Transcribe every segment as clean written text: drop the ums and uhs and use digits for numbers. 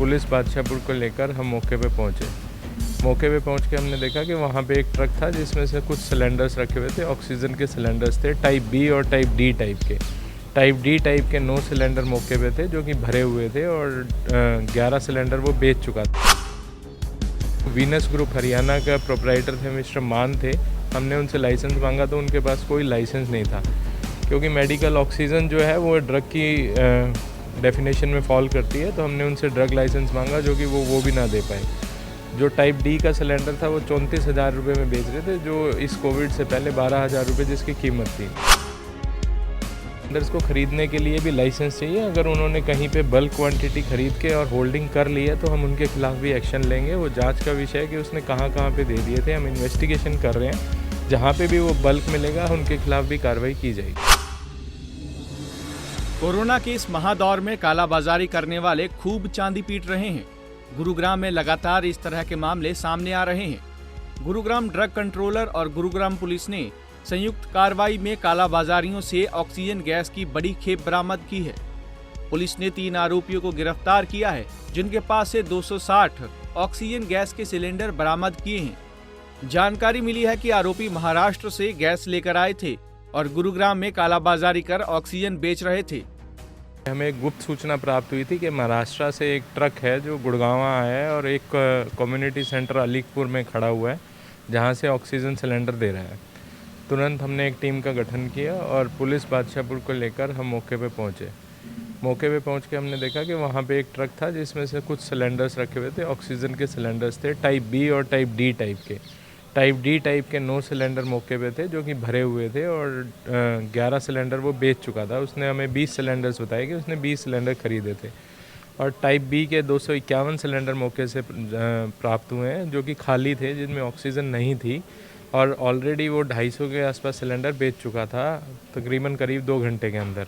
Police Badshahpur को लेकर हम मौके पे पहुँचे। मौके पे पहुँच के हमने देखा कि वहाँ पे एक ट्रक था जिसमें से कुछ सिलेंडर्स रखे हुए थे, ऑक्सीजन के सिलेंडर्स थे, टाइप बी और टाइप डी टाइप के। टाइप डी टाइप के 9 सिलेंडर मौके पे थे जो कि भरे हुए थे और 11 सिलेंडर वो बेच चुका था। वीनस ग्रुप हरियाणा का प्रोप्राइटर थे, मिस्टर मान थे। हमने उनसे लाइसेंस मांगा तो उनके पास कोई लाइसेंस नहीं था, क्योंकि मेडिकल ऑक्सीजन जो है वो ड्रग की डेफिनेशन में फॉल करती है। तो हमने उनसे ड्रग लाइसेंस मांगा जो कि वो भी ना दे पाए। जो टाइप डी का सिलेंडर था वो 34,000 रुपये में बेच रहे थे, जो इस कोविड से पहले 12,000 रुपये जिसकी कीमत थी। सिलेंडर्स को ख़रीदने के लिए भी लाइसेंस चाहिए। अगर उन्होंने कहीं पे बल्क क्वांटिटी ख़रीद के और होल्डिंग कर ली है तो हम उनके खिलाफ भी एक्शन लेंगे। वो जांच का विषय है कि उसने कहाँ पे दे दिए थे। हम इन्वेस्टिगेशन कर रहे हैं, जहाँ पे भी वो बल्क मिलेगा उनके खिलाफ भी कार्रवाई की जाएगी। कोरोना के इस महादौर में कालाबाजारी करने वाले खूब चांदी पीट रहे हैं। गुरुग्राम में लगातार इस तरह के मामले सामने आ रहे हैं। गुरुग्राम ड्रग कंट्रोलर और गुरुग्राम पुलिस ने संयुक्त कार्रवाई में कालाबाजारियों से ऑक्सीजन गैस की बड़ी खेप बरामद की है। पुलिस ने 3 आरोपियों को गिरफ्तार किया है, जिनके पास से 260 ऑक्सीजन गैस के सिलेंडर बरामद किए हैं। जानकारी मिली है कि आरोपी महाराष्ट्र से गैस लेकर आए थे और गुरुग्राम में कालाबाजारी कर ऑक्सीजन बेच रहे थे। हमें एक गुप्त सूचना प्राप्त हुई थी कि महाराष्ट्र से एक ट्रक है जो गुड़गांव आया है और एक कम्युनिटी सेंटर अलीपुर में खड़ा हुआ है, जहां से ऑक्सीजन सिलेंडर दे रहा है। तुरंत हमने एक टीम का गठन किया और पुलिस बादशाहपुर को लेकर हम मौके पे पहुँचे। मौके पे पहुँच के हमने देखा कि वहाँ पे एक ट्रक था जिसमें से कुछ सिलेंडर्स रखे हुए थे, ऑक्सीजन के सिलेंडर्स थे, टाइप बी और टाइप डी टाइप के। टाइप डी टाइप के 9 सिलेंडर मौके पे थे जो कि भरे हुए थे और 11 सिलेंडर वो बेच चुका था। उसने हमें 20 सिलेंडर्स बताए कि उसने 20 सिलेंडर खरीदे थे। और टाइप बी के 251 सिलेंडर मौके से प्राप्त हुए हैं जो कि खाली थे, जिनमें ऑक्सीजन नहीं थी। और ऑलरेडी वो 250 के आसपास सिलेंडर बेच चुका था, तकरीबन करीब 2 घंटे के अंदर।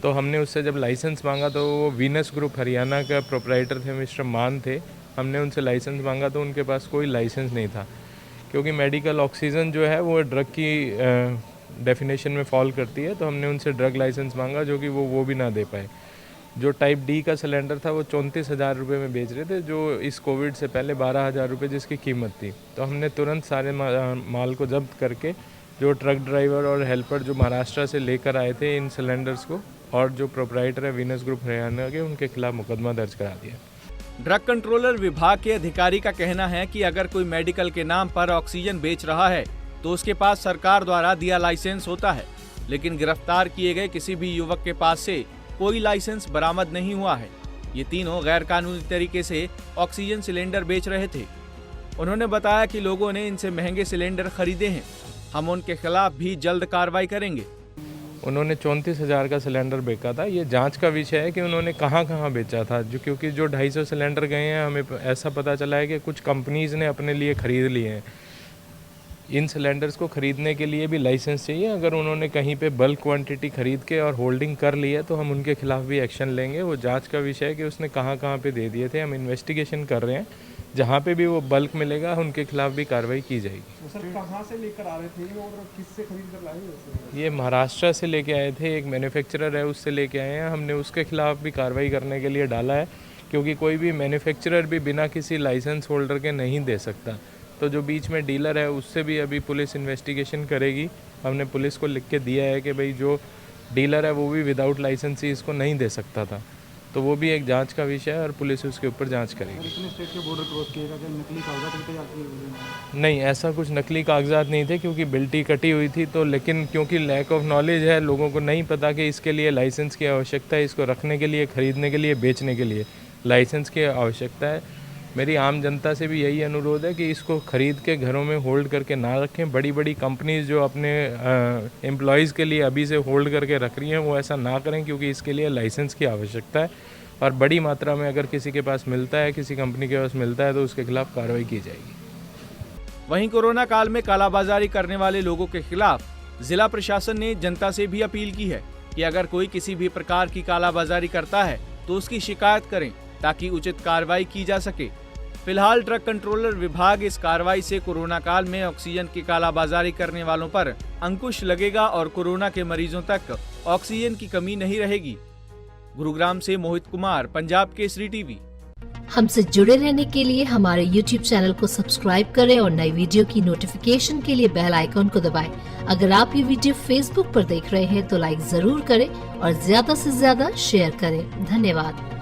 तो हमने उससे जब लाइसेंस मांगा तो वो वीनस ग्रुप हरियाणा का प्रोप्राइटर थे, मिस्टर मान थे। हमने उनसे लाइसेंस मांगा तो उनके पास कोई लाइसेंस नहीं था, क्योंकि मेडिकल ऑक्सीजन जो है वो ड्रग की डेफिनेशन में फॉल करती है। तो हमने उनसे ड्रग लाइसेंस मांगा जो कि वो भी ना दे पाए। जो टाइप डी का सिलेंडर था वो 34,000 रुपये में बेच रहे थे, जो इस कोविड से पहले 12,000 रुपये जिसकी कीमत थी। तो हमने तुरंत सारे माल को जब्त करके जो ट्रक ड्राइवर और हेल्पर जो महाराष्ट्र से लेकर आए थे इन सिलेंडर्स को, और जो प्रोप्राइटर है वीनस ग्रुप हरियाणा के, उनके खिलाफ मुकदमा दर्ज करा दिया। ड्रग कंट्रोलर विभाग के अधिकारी का कहना है कि अगर कोई मेडिकल के नाम पर ऑक्सीजन बेच रहा है तो उसके पास सरकार द्वारा दिया लाइसेंस होता है, लेकिन गिरफ्तार किए गए किसी भी युवक के पास से कोई लाइसेंस बरामद नहीं हुआ है। ये तीनों गैर कानूनी तरीके से ऑक्सीजन सिलेंडर बेच रहे थे। उन्होंने बताया कि लोगों ने इनसे महंगे सिलेंडर खरीदे हैं। हम उनके खिलाफ भी जल्द कार्रवाई करेंगे। उन्होंने 34,000 का सिलेंडर बेचा था। ये जांच का विषय है कि उन्होंने कहाँ बेचा था, क्योंकि जो 250 सिलेंडर गए हैं हमें ऐसा पता चला है कि कुछ कंपनीज ने अपने लिए ख़रीद लिए हैं। इन सिलेंडर्स को ख़रीदने के लिए भी लाइसेंस चाहिए। अगर उन्होंने कहीं पे बल्क क्वांटिटी ख़रीद के और होल्डिंग कर ली है तो हम उनके खिलाफ भी एक्शन लेंगे। वो जांच का विषय है कि उसने कहाँ पे दे दिए थे। हम इन्वेस्टिगेशन कर रहे हैं, जहाँ पे भी वो बल्क मिलेगा उनके खिलाफ भी कार्रवाई की जाएगी। तो सर कहाँ से लेकर आ रहे थे और किससे खरीद कर लाए? ये महाराष्ट्र से लेके आए थे, एक मैन्युफैक्चरर है उससे लेके आए हैं। हमने उसके खिलाफ भी कार्रवाई करने के लिए डाला है, क्योंकि कोई भी मैन्युफैक्चरर भी बिना किसी लाइसेंस होल्डर के नहीं दे सकता। तो जो बीच में डीलर है उससे भी अभी पुलिस इन्वेस्टिगेशन करेगी। हमने पुलिस को लिख के दिया है कि भाई जो डीलर है वो भी विदाउट लाइसेंस ही इसको नहीं दे सकता था। तो वो भी एक जांच का विषय है और पुलिस उसके ऊपर जांच करेगी। इतने स्टेट के बॉर्डर क्रॉस किएगा कि नकली कागजात लेके जाते? नहीं, ऐसा कुछ नकली कागजात नहीं थे, क्योंकि बिल्टी कटी हुई थी। तो लेकिन क्योंकि लैक ऑफ नॉलेज है, लोगों को नहीं पता कि इसके लिए लाइसेंस की आवश्यकता है, इसको रखने के लिए, ख़रीदने के लिए, बेचने के लिए लाइसेंस की आवश्यकता है। मेरी आम जनता से भी यही अनुरोध है कि इसको ख़रीद के घरों में होल्ड करके ना रखें। बड़ी बड़ी कंपनीज जो अपने एम्प्लॉयज़ के लिए अभी से होल्ड करके रख रही हैं वो ऐसा ना करें, क्योंकि इसके लिए लाइसेंस की आवश्यकता है। और बड़ी मात्रा में अगर किसी के पास मिलता है, किसी कंपनी के पास मिलता है, तो उसके खिलाफ कार्रवाई की जाएगी। वहीं कोरोना काल में कालाबाजारी करने वाले लोगों के खिलाफ जिला प्रशासन ने जनता से भी अपील की है कि अगर कोई किसी भी प्रकार की कालाबाजारी करता है तो उसकी शिकायत करें, ताकि उचित कार्रवाई की जा सके। फिलहाल ड्रग कंट्रोलर विभाग इस कार्रवाई से कोरोना काल में ऑक्सीजन की कालाबाजारी करने वालों पर अंकुश लगेगा और कोरोना के मरीजों तक ऑक्सीजन की कमी नहीं रहेगी। गुरुग्राम से मोहित कुमार, पंजाब केसरी टीवी। हमसे जुड़े रहने के लिए हमारे YouTube चैनल को सब्सक्राइब करें और नई वीडियो की नोटिफिकेशन के लिए बेल आइकॉन को दबाएं। अगर आप ये वीडियो Facebook पर देख रहे हैं तो लाइक जरूर करें और ज्यादा से ज्यादा शेयर करें। धन्यवाद।